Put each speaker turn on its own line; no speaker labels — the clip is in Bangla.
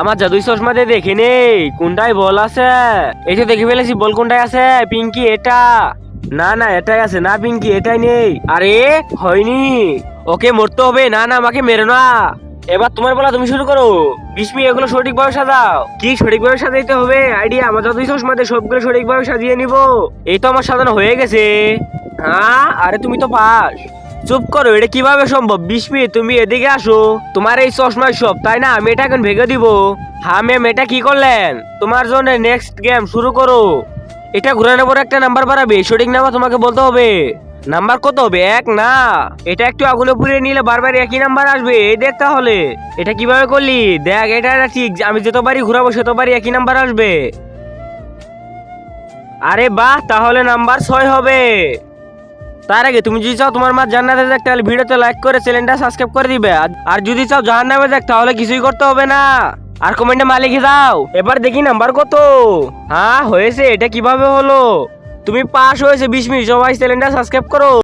আমার জাদুই চশমাতে দেখে নেই কোনটায় বল আছে। এই তো দেখে ফেলেছি, বল কোনটায় আছে। পিঙ্কি এটা। না না এটাই আছে, না পিঙ্কি এটাই নেই। আরে হয়নি। ওকে মরতে হবে। না না আমাকে মেরো না। এবার তোমার বলা, তুমি শুরু করো। বিস্মি এগুলো সঠিকভাবে সাজাও। কি সঠিকভাবে সাজাইতে হবে? আইডিয়া আমার জাদুই চশমাতে সবগুলো সঠিকভাবে সাজিয়ে নিব। এই তো আমার সাজানো হয়ে গেছে। হ্যাঁ আরে তুমি তো পাস। চুপ করো, এটা কিভাবে সম্ভব? বিস্মি তুমি এদিকে আসো। তোমার এই চশমায় সব তাই না? আমি এটা এখন ভেঙে দিব। হ্যাঁ ম্যাম, এটা কি করলেন? তোমার জন্য নেক্সট গেম শুরু করো। এটা ঘুরানোর পর একটা নাম্বার বাড়াবে, সঠিক নাম্বার তোমাকে বলতে হবে। নাম্বার কত হবে? এক না, এটা একটু আগুনে পুড়িয়ে নিলে বারবার একই নাম্বার আসবে। এই দেখ তাহলে এটা কিভাবে করলি। দেখ এটা ঠিক, আমি যতবারই ঘুরাবো ততবারই একই নাম্বার আসবে। আরে বাহ, তাহলে নাম্বার 6 হবে। তার আগে তুমি যদি চাও তোমার মা জান্নাতে যাক, তাহলে ভিডিওতে লাইক করে চ্যানেলটা সাবস্ক্রাইব করে দিবে। আর যদি চাও জাহান্নামে যাক, তাহলে কিছুই করতে হবে না। আর কমেন্টে মা লিখে দাও। এবার দেখি নাম্বার কত। হ্যাঁ হয়েছে। এটা কিভাবে হলো? তুমি পাস হয়েছে 20 মিনিট। সবাই চ্যানেলটা সাবস্ক্রাইব করো।